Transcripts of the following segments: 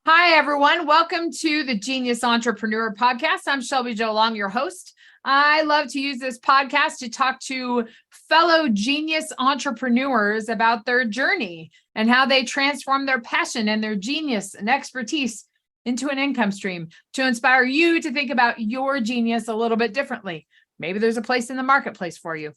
Hi, everyone. Welcome to the Genius Entrepreneur Podcast. I'm Shelby Jo Long, your host. I love to use this podcast to talk to fellow genius entrepreneurs about their journey and how they transform their passion and their genius and expertise into an income stream to inspire you to think about your genius a little bit differently. Maybe there's a place in the marketplace for you.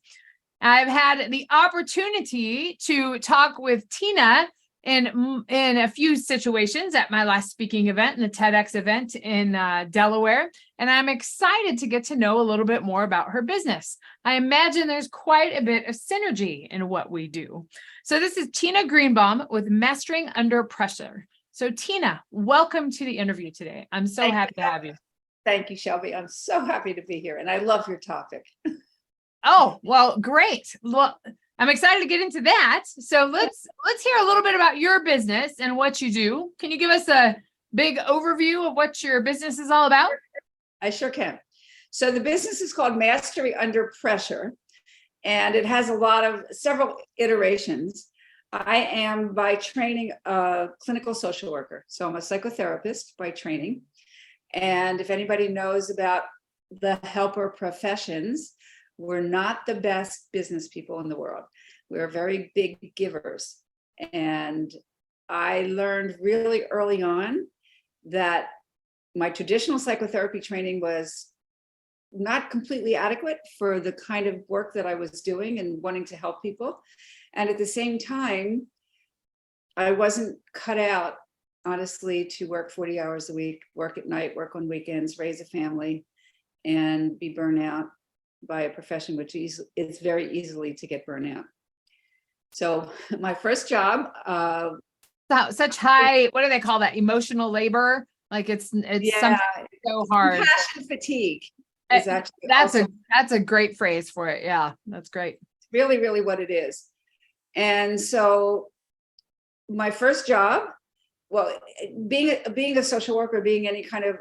I've had the opportunity to talk with Tina in a few situations at my last speaking event and the TEDx event in Delaware. And I'm excited to get to know a little bit more about her business. I imagine there's quite a bit of synergy in what we do. So this is Tina Greenbaum with Mastering Under Pressure. So Tina, welcome to the interview today. I'm so happy to have you. Thank you, Shelby. I'm so happy to be here and I love your topic. Oh, well, great. Well, I'm excited to get into that. So let's hear a little bit about your business and what you do. Can you give us a big overview of what your business is all about? I sure can. So the business is called Mastery Under Pressure, and it has several iterations. I am by training a clinical social worker. So I'm a psychotherapist by training. And if anybody knows about the helper professions, we're not the best business people in the world. We're very big givers. And I learned really early on that my traditional psychotherapy training was not completely adequate for the kind of work that I was doing and wanting to help people. And at the same time, I wasn't cut out, honestly, to work 40 hours a week, work at night, work on weekends, raise a family, and be burned out by a profession which is very easily to get burnt out. So my first job, such high, what do they call that? Emotional labor? Like it's something so hard. Passion fatigue is actually that's a great phrase for it. Yeah, that's great. Really, really what it is. And so my first job, well, being a social worker, being any kind of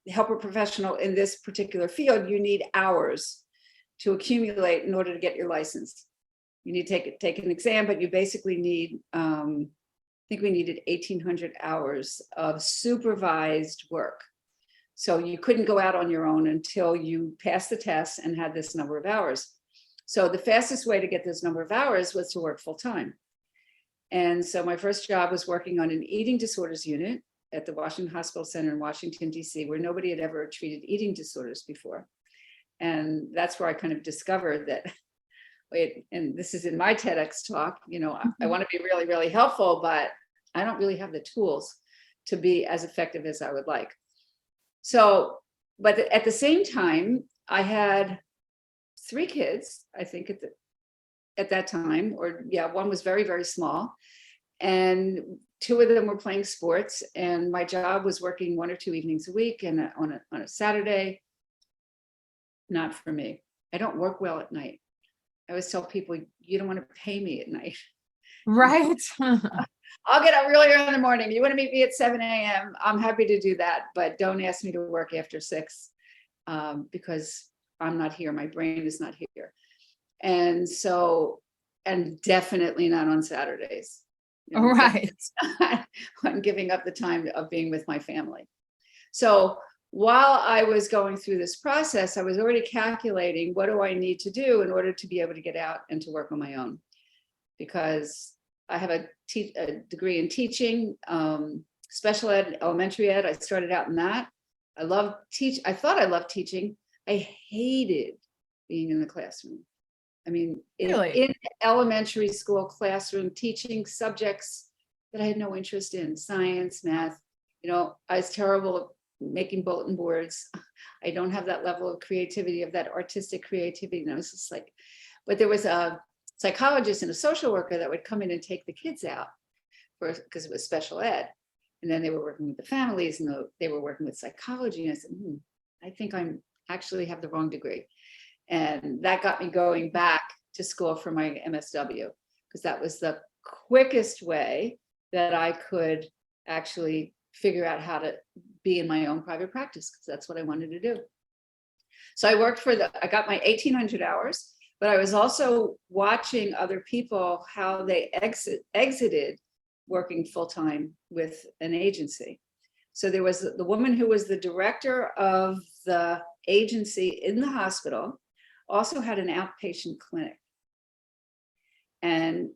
helper professional in this particular field, you need hours to accumulate in order to get your license. You need to take an exam, but you basically need, I think we needed 1,800 hours of supervised work. So you couldn't go out on your own until you passed the test and had this number of hours. So the fastest way to get this number of hours was to work full time. And so my first job was working on an eating disorders unit at the Washington Hospital Center in Washington, D.C., where nobody had ever treated eating disorders before. And that's where I kind of discovered that, and this is in my TEDx talk, I want to be really, really helpful, but I don't really have the tools to be as effective as I would like. So, but at the same time, I had 3 kids, I think at that time, one was very, very small. And 2 of them were playing sports, and my job was working 1 or 2 evenings a week, and on a Saturday. Not for me. I don't work well at night. I always tell people, you don't want to pay me at night. Right. I'll get up really early in the morning. You want to meet me at 7 a.m. I'm happy to do that, but don't ask me to work after 6 because I'm not here. My brain is not here. And so, and definitely not on Saturdays. Right. I'm giving up the time of being with my family. So while I was going through this process, I was already calculating, what do I need to do in order to be able to get out and to work on my own? Because I have a degree in teaching, special ed, elementary ed. I started out in that. I thought I loved teaching. I hated being in the classroom. I mean, really? in elementary school classroom, teaching subjects that I had no interest in, science, math. I was terrible at making bulletin boards. I don't have that level of creativity, of that artistic creativity. And I was just like, but there was a psychologist and a social worker that would come in and take the kids out because it was special ed. And then they were working with the families and they were working with psychology. And I said, I think I actually have the wrong degree. And that got me going back to school for my MSW, because that was the quickest way that I could actually figure out how to be in my own private practice, because that's what I wanted to do. So I got my 1,800 hours, but I was also watching other people, how they exited working full-time with an agency. So there was the woman who was the director of the agency in the hospital, also had an outpatient clinic. And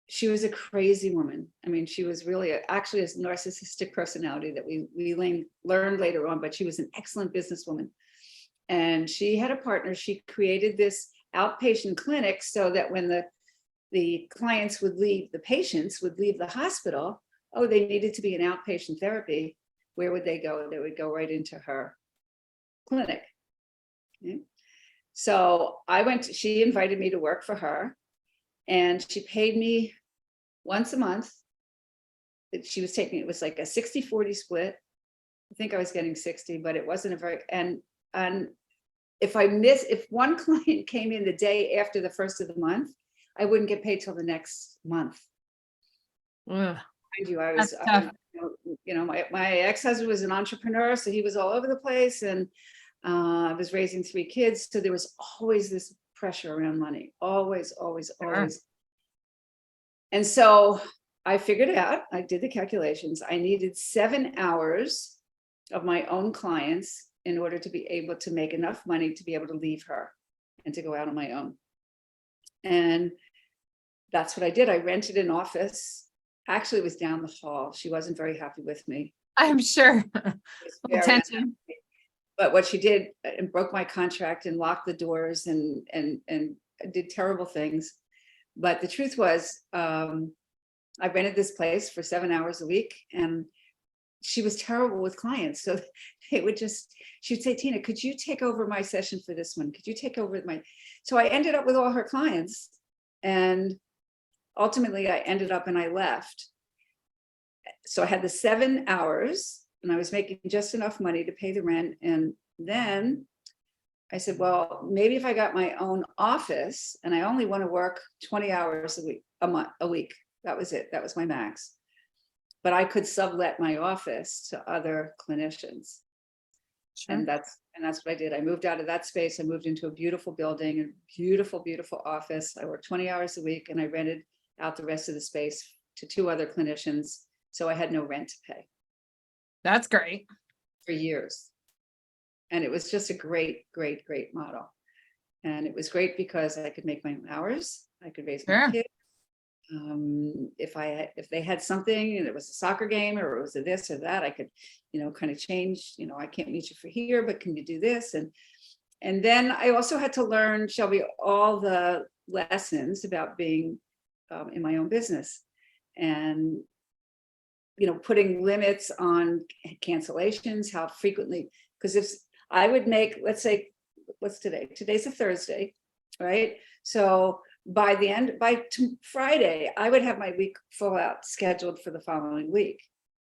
she was a crazy woman. I mean, she was really actually a narcissistic personality that we learned later on, but she was an excellent businesswoman. And she had a partner. She created this outpatient clinic so that when the clients would leave, the patients would leave the hospital, oh, they needed to be in outpatient therapy. Where would they go? They would go right into her clinic. Okay. So she invited me to work for her, and she paid me once a month. It was like a 60-40 split. I think I was getting 60, but it wasn't a very, and if one client came in the day after the first of the month, I wouldn't get paid till the next month. Ugh, Mind you, I that's was, tough. my ex-husband was an entrepreneur, so he was all over the place, and I was raising 3 kids. So there was always this pressure around money, always. Sure. And so I figured it out. I did the calculations. I needed 7 hours of my own clients in order to be able to make enough money to be able to leave her and to go out on my own. And that's what I did. I rented an office. Actually, it was down the hall. She wasn't very happy with me. I'm sure. Very Attention. unhappy. But what she did, and broke my contract and locked the doors and did terrible things. But the truth was, I rented this place for 7 hours a week, and she was terrible with clients. So she'd say, Tina, could you take over my session for this one? Could you take over so I ended up with all her clients, and ultimately I ended up and I left. So I had the 7 hours, and I was making just enough money to pay the rent. And then I said, well, maybe if I got my own office and I only want to work 20 hours a week, that was it. That was my max. But I could sublet my office to other clinicians. Sure. And that's what I did. I moved out of that space. I moved into a beautiful building, a beautiful office. I worked 20 hours a week, and I rented out the rest of the space to 2 other clinicians. So I had no rent to pay. That's great. For years. And it was just a great model. And it was great because I could make my own hours. I could raise my kids. If they had something and it was a soccer game or it was a this or that, I could, kind of change, I can't meet you for here, but can you do this? And then I also had to learn, Shelby, all the lessons about being in my own business, and putting limits on cancellations, how frequently, because if I would make, let's say, what's today? Today's a Thursday, right? So by Friday, I would have my week full out scheduled for the following week.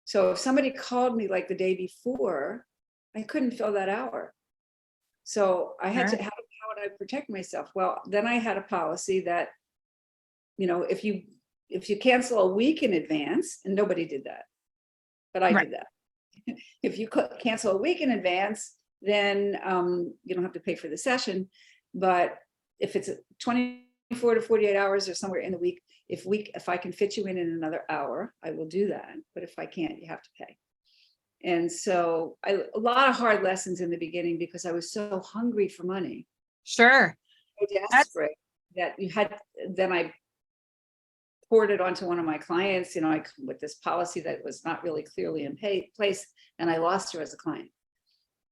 So if somebody called me like the day before, I couldn't fill that hour. So I had to, how would I protect myself? Well, then I had a policy that, if you cancel a week in advance, and nobody did that, but I did that. If you cancel a week in advance, then you don't have to pay for the session. But if it's 24 to 48 hours or somewhere in the week, if I can fit you in another hour, I will do that. But if I can't, you have to pay. And so a lot of hard lessons in the beginning because I was so hungry for money. Sure. So desperate that then I poured it onto one of my clients, with this policy that was not really clearly in place, and I lost her as a client.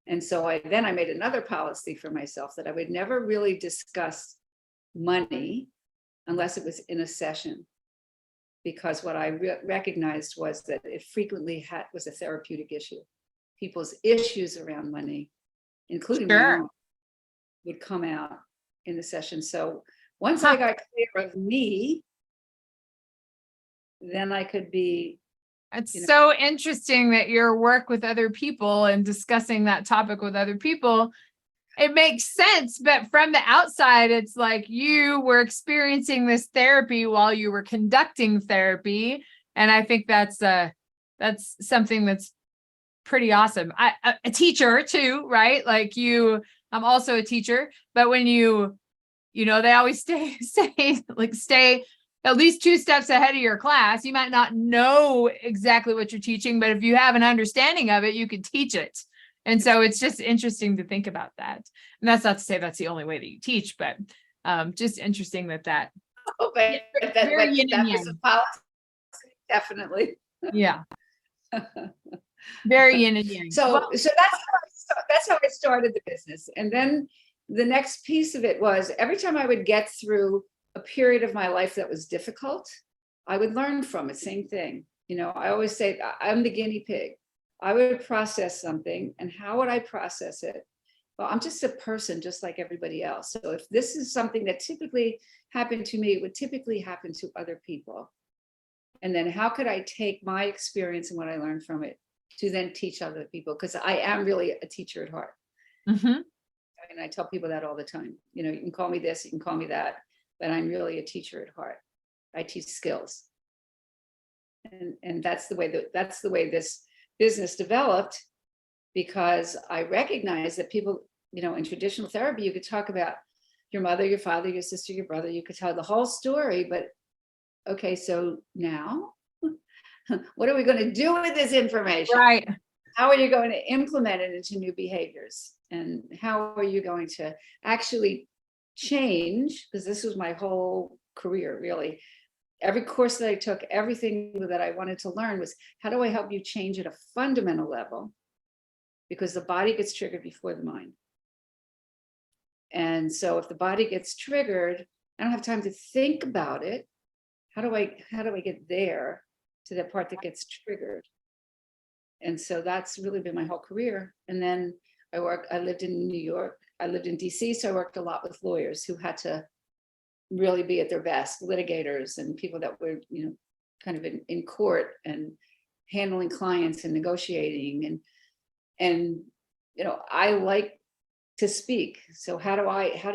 And so I made another policy for myself that I would never really discuss money unless it was in a session, because what I recognized was that it frequently was a therapeutic issue. People's issues around money, including my own, would come out in the session. So once I got clear of me, then I could be. It's so interesting that your work with other people and discussing that topic with other people, it makes sense. But from the outside, it's like you were experiencing this therapy while you were conducting therapy. And I think that's something that's pretty awesome. A teacher too, right? Like I'm also a teacher, but when they always say at least 2 steps ahead of your class. You might not know exactly what you're teaching, but if you have an understanding of it, you can teach it. And so it's just interesting to think about that. And that's not to say that's the only way that you teach, but just interesting that Oh, but very yin and that was yang. a policy, definitely. Yeah. Very yin and yang. So that's how I started the business. And then the next piece of it was every time I would get through a period of my life that was difficult, I would learn from it. Same thing. You know, I always say I'm the guinea pig. I would process something, and how would I process it? Well, I'm just a person just like everybody else. So if this is something that typically happened to me, it would typically happen to other people. And then how could I take my experience and what I learned from it to then teach other people? Because I am really a teacher at heart. Mm-hmm. And I tell people that all the time. You know, you can call me this, you can call me that, but I'm really a teacher at heart. I teach skills. And that's the way this business developed, because I recognize that people, you know, in traditional therapy, you could talk about your mother, your father, your sister, your brother, you could tell the whole story, but okay, so now what are we going to do with this information? Right. How are you going to implement it into new behaviors? And how are you going to actually change? Because this was my whole career, really. Every course that I took, everything that I wanted to learn was, how do I help you change at a fundamental level? Because the body gets triggered before the mind. And so if the body gets triggered, I don't have time to think about it. How do I get there to that part that gets triggered? And so that's really been my whole career. And then I lived in New York, I lived in DC, so I worked a lot with lawyers who had to really be at their best, litigators and people that were, you know, kind of in court and handling clients and negotiating. And you know, I like to speak. So how did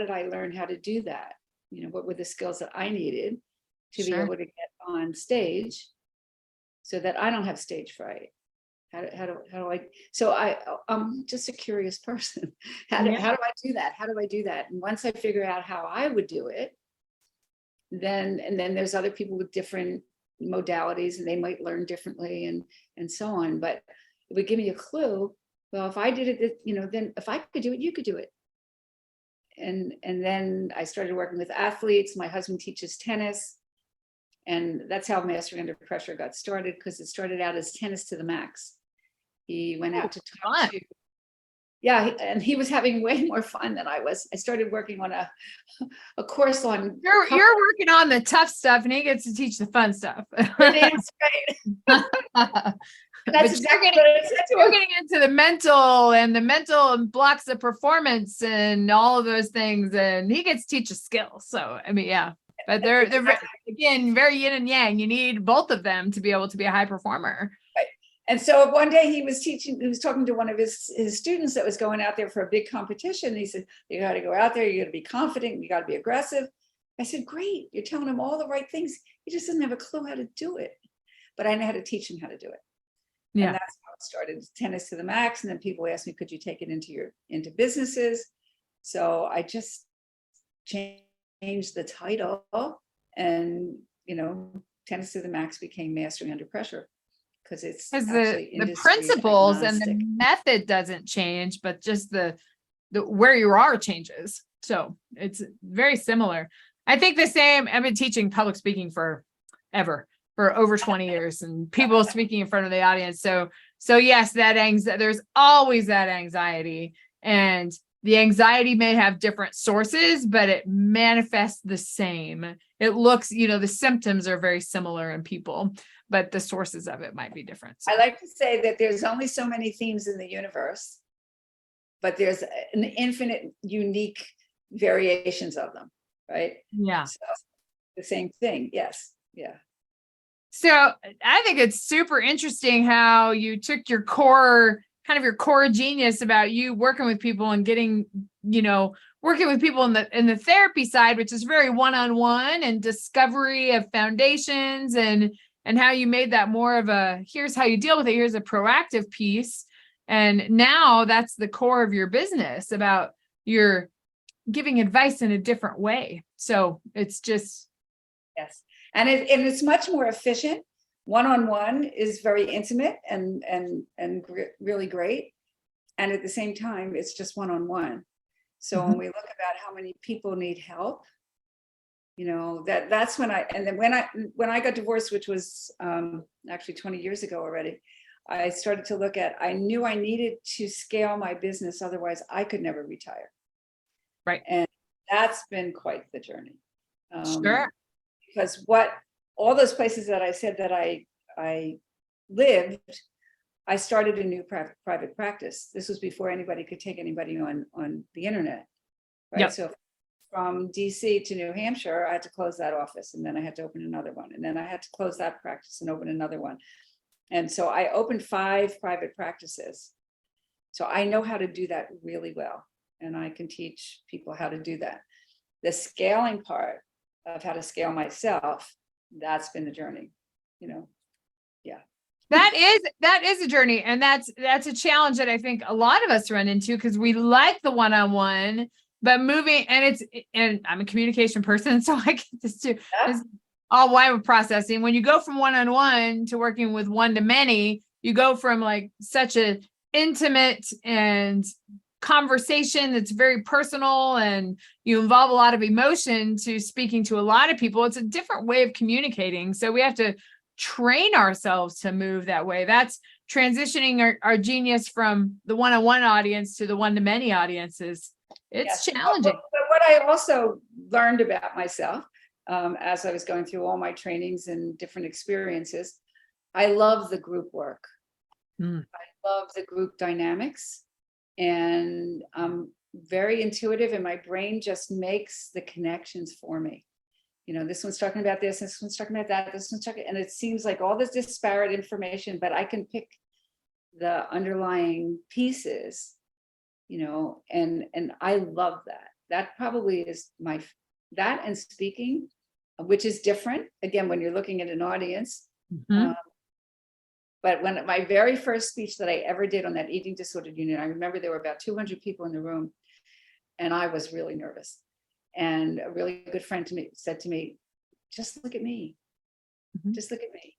I learn how to do that? You know, what were the skills that I needed to be able to get on stage so that I don't have stage fright? How do I, so I'm just a curious person. How do I do that? How do I do that? And once I figure out how I would do it, then there's other people with different modalities and they might learn differently and so on. But it would give me a clue. Well, if I did it, you know, then if I could do it, you could do it. And then I started working with athletes. My husband teaches tennis. And that's how Mastering Under Pressure got started, because it started out as tennis to the max. He went out to talk to, and he was having way more fun than I was. I started working on a course on. You're working on the tough stuff, and he gets to teach the fun stuff. It is great. That's exactly what I said to him. We're getting into the mental blocks of performance and all of those things, and he gets to teach a skill. So I mean, yeah. But they're again very yin and yang. You need both of them to be able to be a high performer. Right. And so one day he was talking to one of his students that was going out there for a big competition. He said, you got to go out there, you got to be confident, you got to be aggressive. I said, great, you're telling him all the right things. He just doesn't have a clue how to do it. But I know how to teach him how to do it. Yeah. And that's how it started, tennis to the max. And then people asked me, could you take it into businesses? So I just changed the title, and you know, tennis to the max became Mastering Under Pressure, because the principles agnostic. And the method doesn't change, but just the where you are changes. So it's very similar. I think the same. I've been teaching public speaking for over 20 years, and people speaking in front of the audience. So yes, there's always that anxiety, and the anxiety may have different sources, but it manifests the same. It looks, you know, the symptoms are very similar in people, but the sources of it might be different. So. I like to say that there's only so many themes in the universe, but there's an infinite unique variations of them, right? Yeah. So, the same thing. Yes. Yeah. So I think it's super interesting how you took your core genius about you working with people and getting, you know, working with people in the therapy side, which is very one-on-one and discovery of foundations, and how you made that more of a, here's how you deal with it. Here's a proactive piece. And now that's the core of your business, about your giving advice in a different way. So it's just. Yes. And it's much more efficient. One-on-one is very intimate and really great. And at the same time, it's just one-on-one. So when we look about how many people need help, that's when when I got divorced, which was actually 20 years ago already, I started to look at, I knew I needed to scale my business. Otherwise I could never retire. Right. And that's been quite the journey. Sure. Because all those places that I said that I lived, I started a new private practice. This was before anybody could take anybody on the internet. Right. Yep. So from DC to New Hampshire, I had to close that office, and then I had to open another one. And then I had to close that practice and open another one. And so I opened 5 private practices. So I know how to do that really well. And I can teach people how to do that. The scaling part of how to scale myself, that's been the journey, Yeah. That is a journey. And that's a challenge that I think a lot of us run into, because we like the one-on-one, but moving, and I'm a communication person, so I get this too. Yeah. This all why we're processing. When you go from one-on-one to working with one-to-many, you go from like such an intimate and conversation that's very personal, and you involve a lot of emotion, to speaking to a lot of people. It's a different way of communicating. So we have to train ourselves to move that way. That's transitioning our genius from the one-on-one audience to the one-to-many audiences. It's challenging. But what I also learned about myself as I was going through all my trainings and different experiences, I love the group work. I love the group dynamics, and I'm very intuitive, and my brain just makes the connections for me. This one's talking about this one's talking about that, this one's talking, and it seems like all this disparate information, but I can pick the underlying pieces, and I love that. That probably is that and speaking, which is different, again, when you're looking at an audience. But when my very first speech that I ever did on that eating disorder unit, I remember there were about 200 people in the room, and I was really nervous. And a really good friend said to me, just look at me. Just look at me,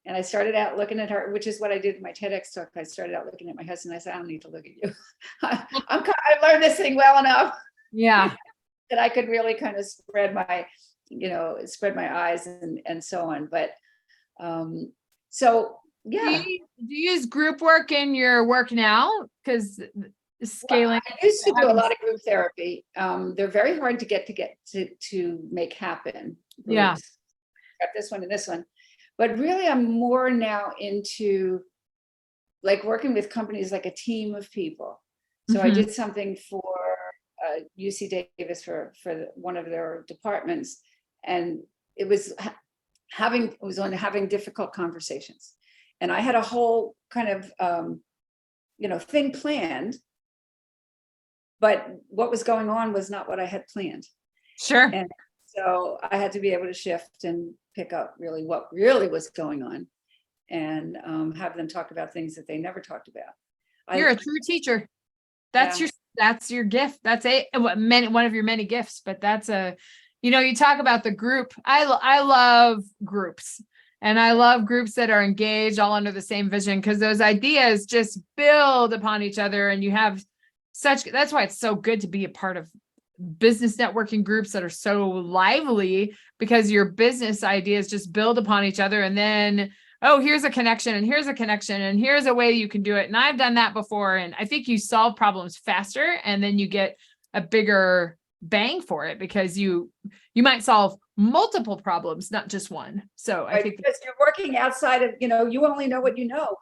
And I started out looking at her, which is what I did in my TEDx talk. I started out looking at my husband. I said, I don't need to look at you. I learned this thing well enough. Yeah. That I could really kind of spread my eyes and so on. But so, yeah. Do you use group work in your work now? Because scaling. Well, I used to do a lot of group therapy. They're very hard to get to make happen. Groups. Yeah. Got this one and this one. But really, I'm more now into like working with companies, like a team of people. So I did something for UC Davis for one of their departments, and it was on having difficult conversations, and I had a whole kind of thing planned, but what was going on was not what I had planned. Sure. And so I had to be able to shift and pick up really what really was going on, and have them talk about things that they never talked about. You're a true teacher. That's your gift. That's one of your many gifts, but that's you talk about the group. I love groups, and I love groups that are engaged all under the same vision, because those ideas just build upon each other, and you have that's why it's so good to be a part of business networking groups that are so lively, because your business ideas just build upon each other, and then here's a connection, and here's a connection, and here's a way you can do it. And I've done that before, and I think you solve problems faster, and then you get a bigger bang for it, because you might solve multiple problems, not just one. So I think because you're working outside of, you only know what you know.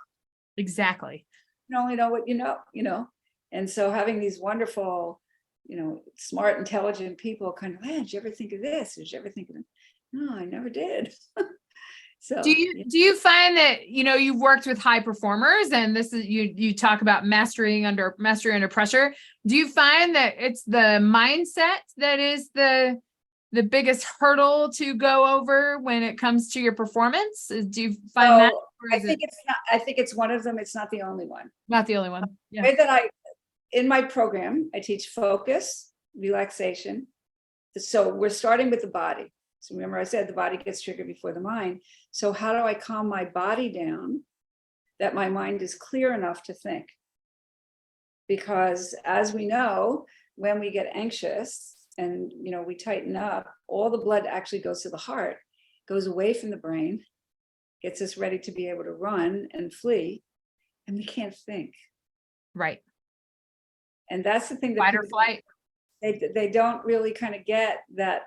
Exactly. You only know what you know. And so having these wonderful, smart, intelligent people kind of, did you ever think of this? Did you ever think of it? No, I never did. So do you find that, you've worked with high performers, and this is, you talk about mastery under pressure. Do you find that it's the mindset that is the biggest hurdle to go over when it comes to your performance? Do you find that? I think it's not. I think it's one of them. It's not the only one. Not the only one. Yeah. The way that in my program, I teach focus, relaxation. So we're starting with the body. So remember I said the body gets triggered before the mind. So how do I calm my body down that my mind is clear enough to think? Because as we know, when we get anxious and we tighten up, all the blood actually goes to the heart, goes away from the brain, gets us ready to be able to run and flee, and we can't think. Right. And that's the thing that Fight or flight. They don't really kind of get that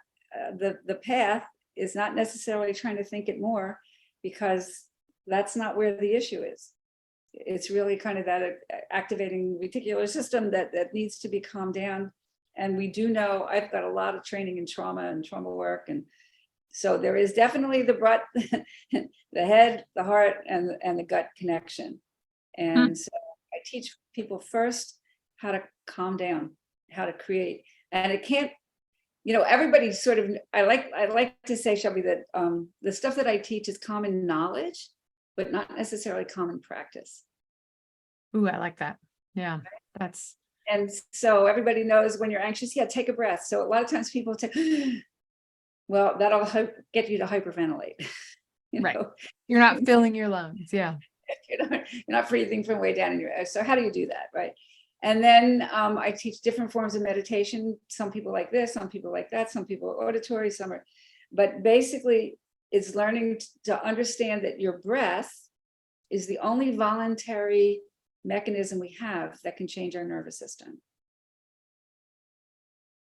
the path is not necessarily trying to think it more, because that's not where the issue is. It's really kind of that activating reticular system that needs to be calmed down. And we do know, I've got a lot of training in trauma and trauma work. And so there is definitely the gut, the head, the heart, and the gut connection. And so I teach people first how to calm down, how to create. And it can't, everybody sort of, I like to say, Shelby, that the stuff that I teach is common knowledge, but not necessarily common practice. Ooh, I like that. Yeah, and so everybody knows when you're anxious, take a breath. So a lot of times people take, well, that'll get you to hyperventilate. Right. You're not filling your lungs. Yeah. You're not breathing from way down in your, so how do you do that? Right. And then I teach different forms of meditation. Some people like this, some people like that, some people are auditory, some are, but basically it's learning to understand that your breath is the only voluntary mechanism we have that can change our nervous system.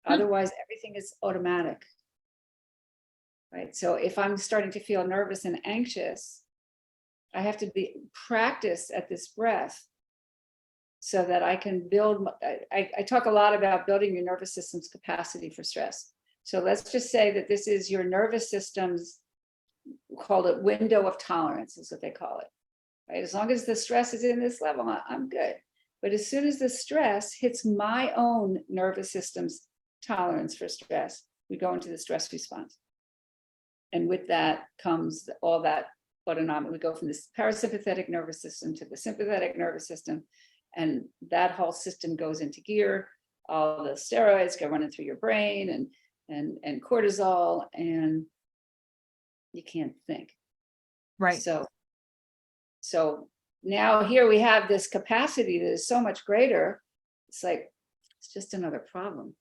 Otherwise, everything is automatic. Right. So if I'm starting to feel nervous and anxious, I have to practice at this breath so that I can build. I talk a lot about building your nervous system's capacity for stress. So let's just say that this is your nervous system's, called a window of tolerance, is what they call it. Right? As long as the stress is in this level, I'm good. But as soon as the stress hits my own nervous system's tolerance for stress, we go into the stress response. And with that comes all that autonomic. We go from this parasympathetic nervous system to the sympathetic nervous system. And that whole system goes into gear. All the steroids go running through your brain and cortisol, and you can't think. Right. So now here we have this capacity that is so much greater. It's like, it's just another problem.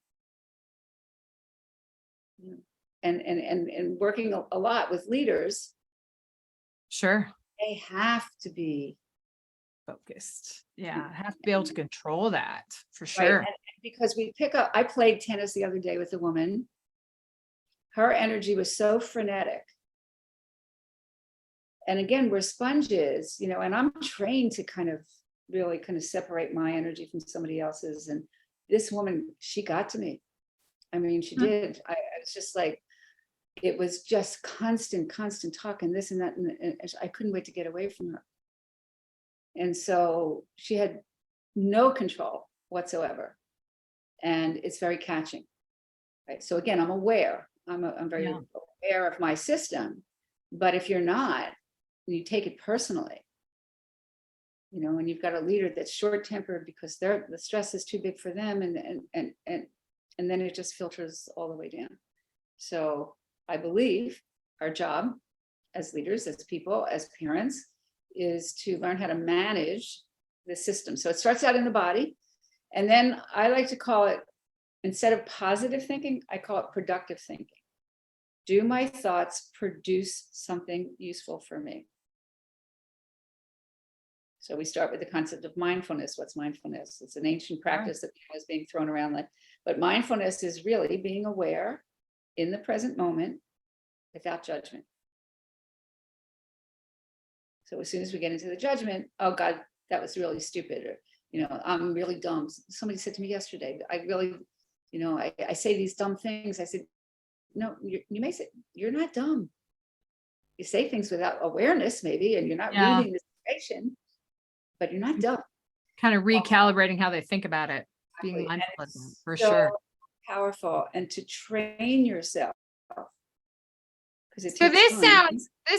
And working a lot with leaders. Sure. They have to be focused. Yeah. Have to be able to control that for sure. Right. And because we pick up, I played tennis the other day with a woman. Her energy was so frenetic. And again, we're sponges, and I'm trained to really separate my energy from somebody else's. And this woman, she got to me. I mean, she did. I was just like, it was just constant talk and this and that. And I couldn't wait to get away from her. And so she had no control whatsoever. And it's very catching. Right. So again, I'm aware. I'm very aware of my system. But if you're not, you take it personally, and you've got a leader that's short-tempered because the stress is too big for them, and then it just filters all the way down. So I believe our job as leaders, as people, as parents, is to learn how to manage the system. So it starts out in the body, and then I like to call it, instead of positive thinking, I call it productive thinking. Do my thoughts produce something useful for me? So we start with the concept of mindfulness. What's mindfulness? It's an ancient practice that was being thrown around but mindfulness is really being aware in the present moment without judgment. So as soon as we get into the judgment, oh God, that was really stupid, or, I'm really dumb. Somebody said to me yesterday, I really, I say these dumb things. I said, no, you may say, you're not dumb. You say things without awareness, maybe, and you're not reading the situation, but you're not dumb. Kind of recalibrating how they think about it, being mindful of that, for sure. Powerful, and to train yourself. So this sounds, so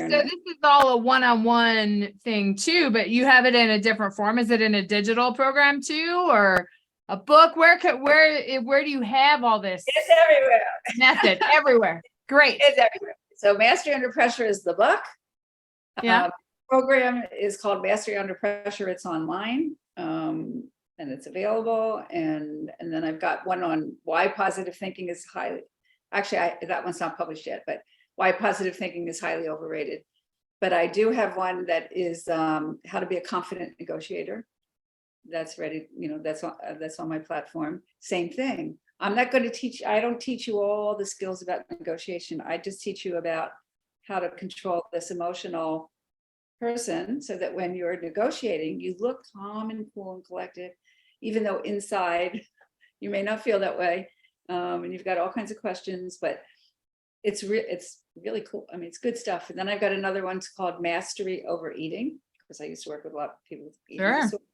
this is all a one-on-one thing too, but you have it in a different form. Is it in a digital program too, or a book? Where do you have all this? It's everywhere. Method everywhere. Great. It's everywhere. So Mastery Under Pressure is the book. Yeah. Program is called Mastery Under Pressure. It's online, and it's available. And then I've got one on why positive thinking is that one's not published yet, but why positive thinking is highly overrated. But I do have one that is how to be a confident negotiator. That's ready. That's on my platform. Same thing. I'm not going to teach. I don't teach you all the skills about negotiation. I just teach you about how to control this emotional person so that when you're negotiating, you look calm and cool and collected, even though inside you may not feel that way. And you've got all kinds of questions, but it's really cool. I mean, it's good stuff. And then I've got another one called Mastery Over Eating, because I used to work with a lot of people with eating disorders.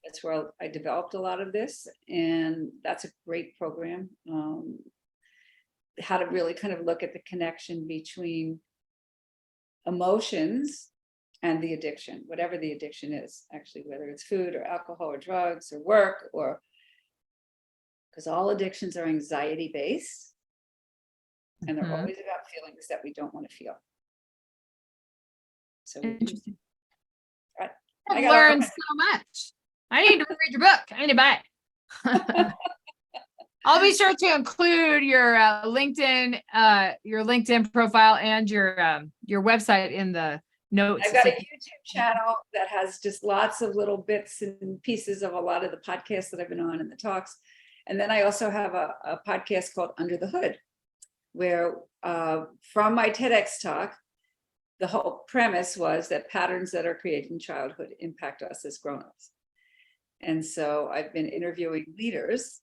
That's where I developed a lot of this, and that's a great program. How to really kind of look at the connection between emotions and the addiction, whatever the addiction is, actually, whether it's food or alcohol or drugs or work, or because all addictions are anxiety based, and they're always about feelings that we don't want to feel. So interesting. I learned so much. I need to read your book. I need to buy it. I'll be sure to include your LinkedIn profile and your website in the notes. I've got a YouTube channel that has just lots of little bits and pieces of a lot of the podcasts that I've been on and the talks. And then I also have a podcast called Under the Hood, where from my TEDx talk, the whole premise was that patterns that are created in childhood impact us as grownups. And so I've been interviewing leaders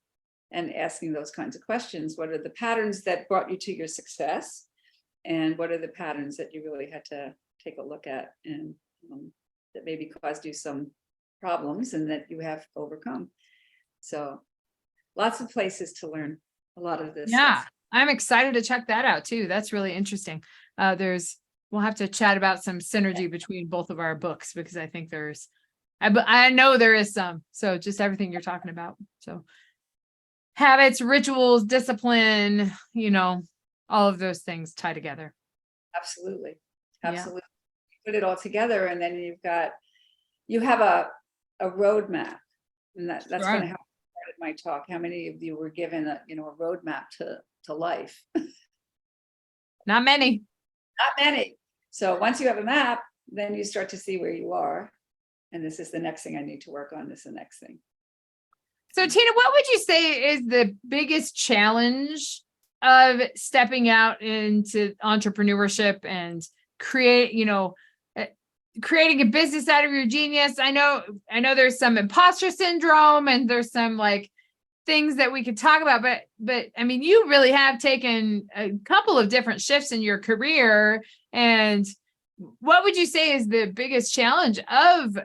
and asking those kinds of questions. What are the patterns that brought you to your success? And what are the patterns that you really had to take a look at and that maybe caused you some problems and that you have overcome? So lots of places to learn a lot of this. Yeah, stuff. I'm excited to check that out too. That's really interesting. We'll have to chat about some synergy between both of our books, because I think I know there is some. So just everything you're talking about. So habits, rituals, discipline, all of those things tie together. Absolutely. Yeah. Put it all together, and then you have a roadmap, and that's kind of how I started my talk. How many of you were given a roadmap to life? Not many. Not many. So once you have a map, then you start to see where you are. And this is the next thing I need to work on. This is the next thing. So Tina, what would you say is the biggest challenge of stepping out into entrepreneurship and creating a business out of your genius? I know there's some imposter syndrome and there's some things that we could talk about, but I mean, you really have taken a couple of different shifts in your career. And what would you say is the biggest challenge of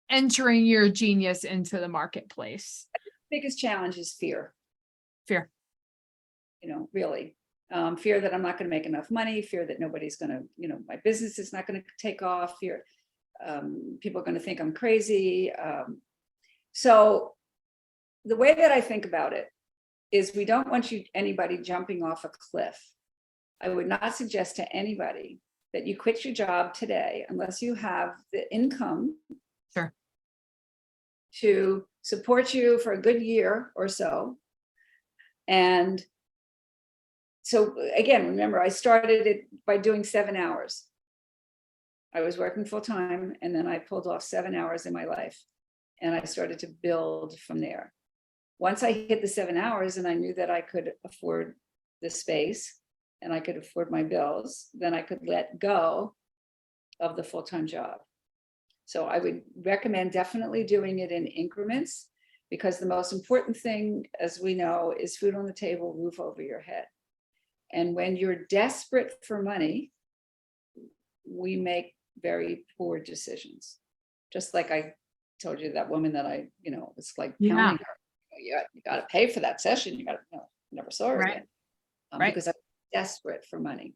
entering your genius into the marketplace? The biggest challenge is fear. Fear. Really. Fear that I'm not going to make enough money, fear that nobody's going to, my business is not going to take off, fear people are going to think I'm crazy. So the way that I think about it is we don't want anybody jumping off a cliff. I would not suggest to anybody that you quit your job today unless you have the income to support you for a good year or so. And so again, remember, I started it by doing 7 hours. I was working full time, and then I pulled off 7 hours in my life, and I started to build from there. Once I hit the 7 hours and I knew that I could afford the space and I could afford my bills, then I could let go of the full-time job. So I would recommend definitely doing it in increments, because the most important thing, as we know, is food on the table, roof over your head. And when you're desperate for money, we make very poor decisions. Just like I told you, that woman that I, was pounding her. You got to pay for that session. You got to, never saw her again. Because I'm desperate for money.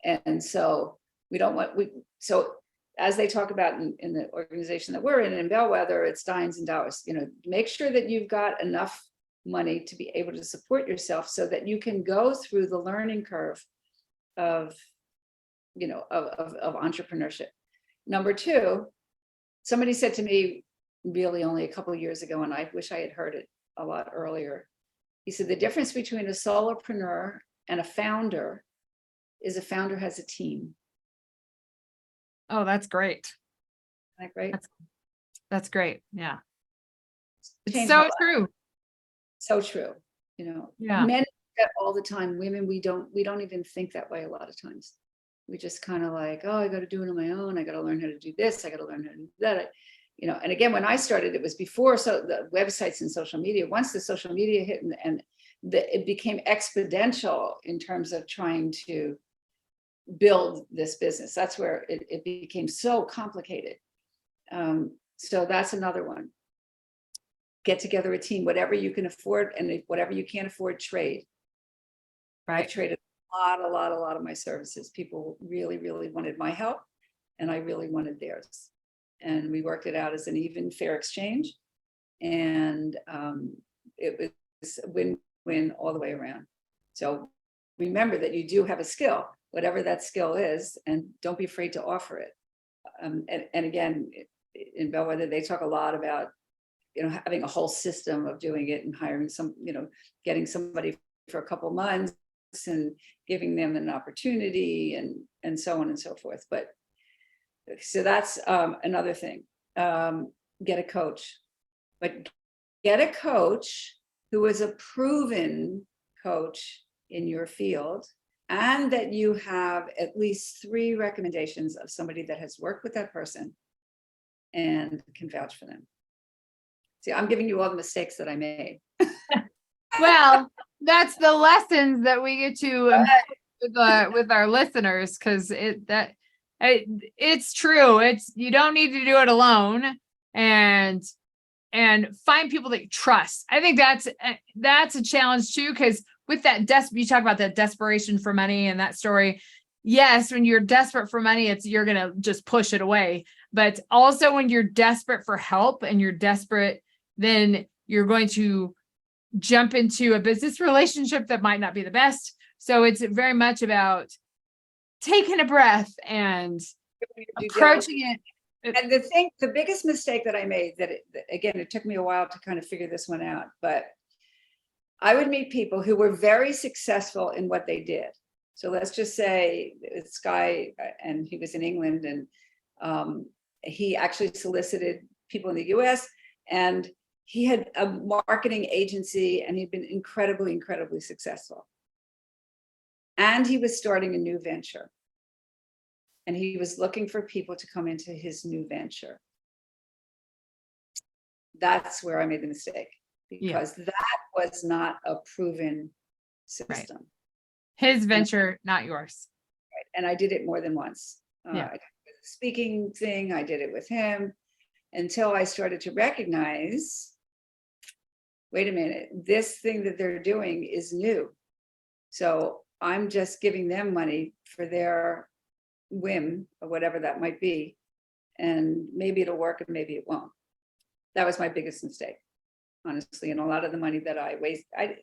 And so we don't want, so as they talk about in the organization that we're in Bellwether, it's dimes and dollars, make sure that you've got enough money to be able to support yourself so that you can go through the learning curve of, of entrepreneurship. Number two, somebody said to me really only a couple of years ago, and I wish I had heard it a lot earlier. He said, the difference between a solopreneur and a founder is a founder has a team. Oh, that's great. Isn't that great? That's great. Yeah. It's Changed so true. So true. Yeah. Men do that all the time. Women, we don't even think that way a lot of times. We just kind of like, oh, I got to do it on my own. I got to learn how to do this. I got to learn how to do that. And again, when I started, it was before the websites and social media. Once the social media hit and it became exponential in terms of trying to build this business. That's where it became so complicated. So that's another one. Get together a team, whatever you can afford, and whatever you can't afford, trade. Right. I've traded a lot of my services. People really, really wanted my help, and I really wanted theirs. And we worked it out as an even, fair exchange. And it was a win-win all the way around. So remember that you do have a skill, whatever that skill is, and don't be afraid to offer it. And again, in Bellwether, they talk a lot about, having a whole system of doing it and hiring getting somebody for a couple months and giving them an opportunity and so on and so forth. But so that's another thing. Get a coach, but get a coach who is a proven coach in your field, and that you have at least 3 recommendations of somebody that has worked with that person and can vouch for them. See, I'm giving you all the mistakes that I made. Well, that's the lessons that we get to with our listeners, because it's true. You don't need to do it alone, and find people that you trust. I think that's a challenge too, because with that you talk about that desperation for money and that story. Yes, when you're desperate for money, you're gonna just push it away. But also when you're desperate for help and you're desperate, then you're going to jump into a business relationship that might not be the best. So it's very much about taking a breath and approaching it. And the biggest mistake that I made, again, it took me a while to kind of figure this one out, but I would meet people who were very successful in what they did. So let's just say this guy, and he was in England, and he actually solicited people in the US, and he had a marketing agency, and he'd been incredibly, incredibly successful. And he was starting a new venture. And he was looking for people to come into his new venture. That's where I made the mistake, because that was not a proven system. Right. His venture, not yours. Right. And I did it more than once. Yeah. I did the speaking thing, I did it with him, until I started to recognize, wait a minute, this thing that they're doing is new. So I'm just giving them money for their whim, or whatever that might be. And maybe it'll work and maybe it won't. That was my biggest mistake, honestly. And a lot of the money that I waste, I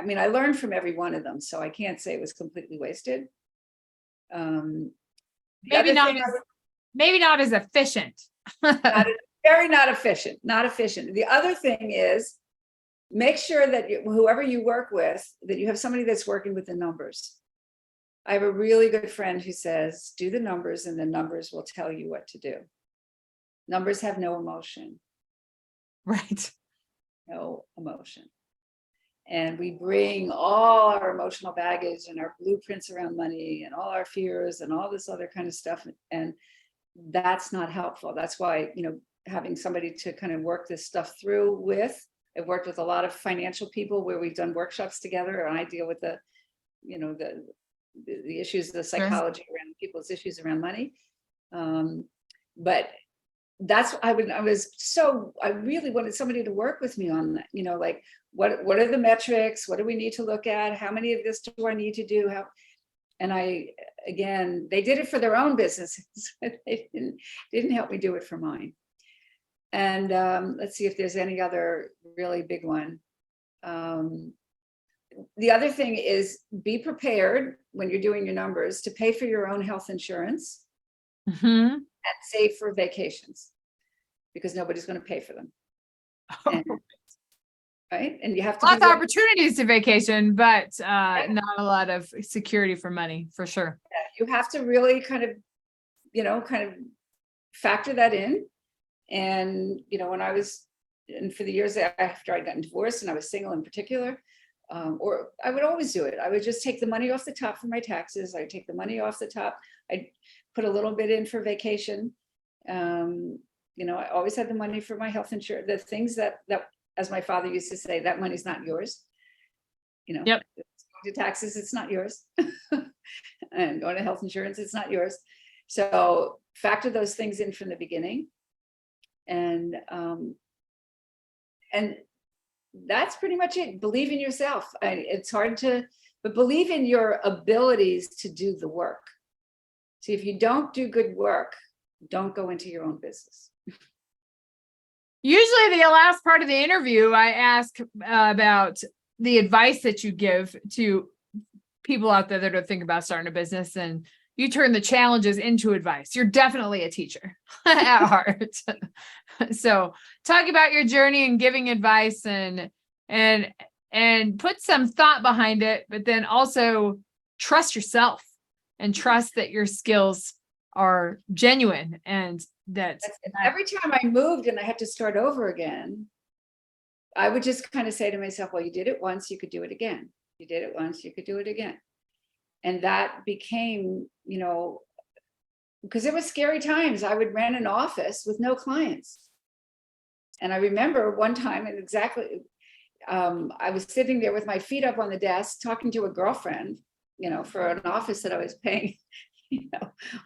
mean, I learned from every one of them, so I can't say it was completely wasted. Maybe not as efficient. Not efficient. The other thing is, make sure that whoever you work with, that you have somebody that's working with the numbers. I have a really good friend who says, do the numbers and the numbers will tell you what to do. Numbers have no emotion. Right. No emotion. And we bring all our emotional baggage and our blueprints around money and all our fears and all this other kind of stuff. And that's not helpful. That's why, having somebody to kind of work this stuff through with. I've worked with a lot of financial people where we've done workshops together, and I deal with the issues, the psychology around people's issues around money. But that's, I really wanted somebody to work with me on that, like what are the metrics? What do we need to look at? How many of this do I need to do? And they did it for their own businesses. They didn't help me do it for mine. And let's see if there's any other really big one. the other thing is be prepared when you're doing your numbers to pay for your own health insurance and save for vacations, because nobody's going to pay for them. And, right. And you have to lots of opportunities to vacation, but not a lot of security for money, for sure. You have to really kind of factor that in. And, when I was, and for the years after I'd gotten divorced and I was single in particular, or I would always do it. I would just take the money off the top for my taxes. I'd take the money off the top. I'd put a little bit in for vacation. I always had the money for my health insurance, the things that, as my father used to say, that money's not yours. Yep. To taxes, it's not yours. And going to health insurance, it's not yours. So factor those things in from the beginning. And that's pretty much it. Believe in yourself. It's hard but believe in your abilities to do the work. See, if you don't do good work, don't go into your own business. Usually the last part of the interview, I ask about the advice that you give to people out there that are thinking about starting a business, and you turn the challenges into advice. You're definitely a teacher at heart. So talk about your journey and giving advice and put some thought behind it, but then also trust yourself and trust that your skills are genuine. And that's every time I moved and I had to start over again, I would just kind of say to myself, well, you did it once, you could do it again. You did it once, you could do it again. And that became, because it was scary times. I would rent an office with no clients. And I remember one time, and I was sitting there with my feet up on the desk, talking to a girlfriend, for an office that I was paying,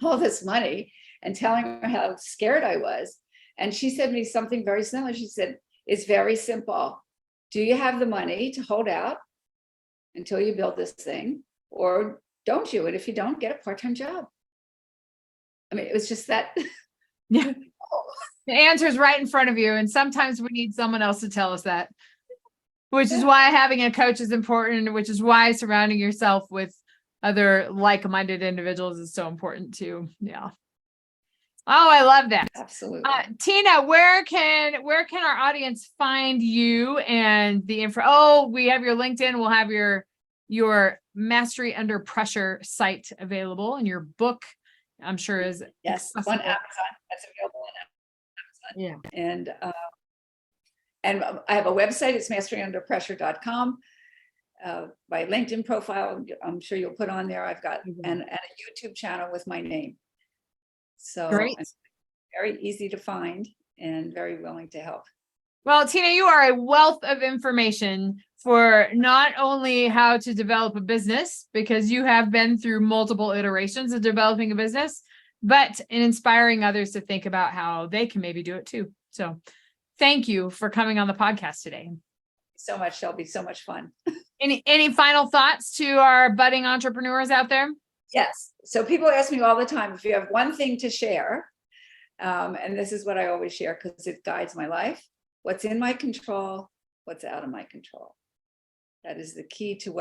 all this money, and telling her how scared I was. And she said to me something very similar. She said, it's very simple. Do you have the money to hold out until you build this thing? Or don't you? And if you don't, get a part-time job. I mean, it was just that. Yeah. The answer is right in front of you. And sometimes we need someone else to tell us that, which is why having a coach is important, which is why surrounding yourself with other like-minded individuals is so important too. Yeah. Oh, I love that. Absolutely. Tina, where can our audience find you and the info? Oh, we have your LinkedIn. We'll have your Mastery Under Pressure site available, and your book, I'm sure, is on Amazon. That's available on Amazon. Yeah. And I have a website. It's masteryunderpressure.com. My LinkedIn profile, I'm sure you'll put on there. I've got and a YouTube channel with my name. So great. It's very easy to find and very willing to help. Well, Tina, you are a wealth of information for not only how to develop a business, because you have been through multiple iterations of developing a business, but in inspiring others to think about how they can maybe do it too. So thank you for coming on the podcast today. So much, Shelby. So much fun. Any final thoughts to our budding entrepreneurs out there? Yes. So people ask me all the time, if you have one thing to share, and this is what I always share because it guides my life: what's in my control, what's out of my control. That is the key to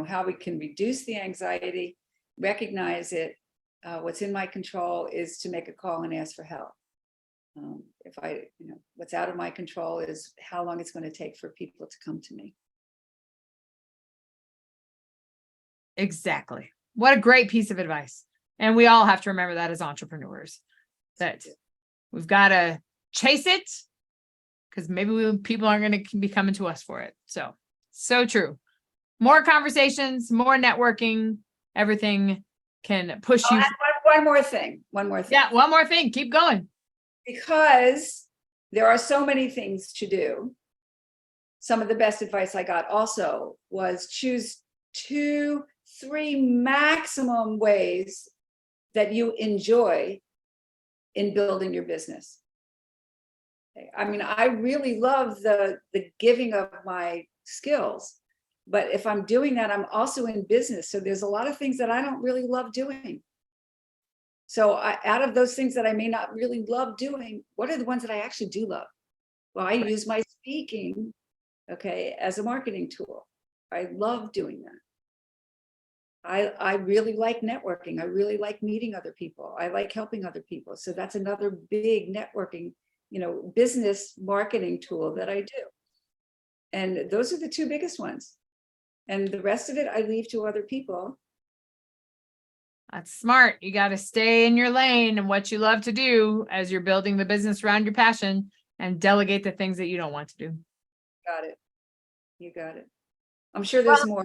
how we can reduce the anxiety, recognize it. What's in my control is to make a call and ask for help. What's out of my control is how long it's going to take for people to come to me. Exactly. What a great piece of advice. And we all have to remember that as entrepreneurs, that we've got to chase it, because maybe people aren't going to be coming to us for it. So true. More conversations, more networking, everything can push you. One more thing. Yeah, one more thing. Keep going. Because there are so many things to do. Some of the best advice I got also was choose 2-3 maximum ways that you enjoy in building your business. I mean, I really love the giving of my skills, but if I'm doing that, I'm also in business. So there's a lot of things that I don't really love doing. So out of those things that I may not really love doing, what are the ones that I actually do love? Well, I use my speaking, as a marketing tool. I love doing that. I really like networking. I really like meeting other people. I like helping other people. So that's another big networking, business marketing tool that I do. And those are the two biggest ones. And the rest of it, I leave to other people. That's smart. You got to stay in your lane and what you love to do as you're building the business around your passion, and delegate the things that you don't want to do. Got it. You got it. I'm sure there's more.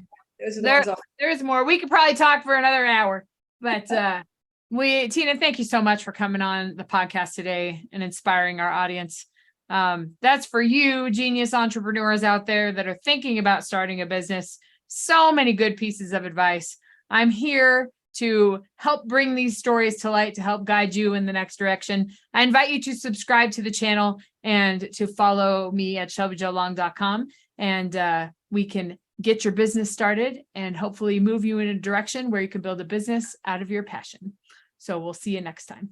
There's more. We could probably talk for another hour, but Tina, thank you so much for coming on the podcast today and inspiring our audience. That's for you, genius entrepreneurs out there that are thinking about starting a business. So many good pieces of advice. I'm here to help bring these stories to light, to help guide you in the next direction. I invite you to subscribe to the channel and to follow me at shelbyjolong.com, and we can get your business started and hopefully move you in a direction where you can build a business out of your passion. So we'll see you next time.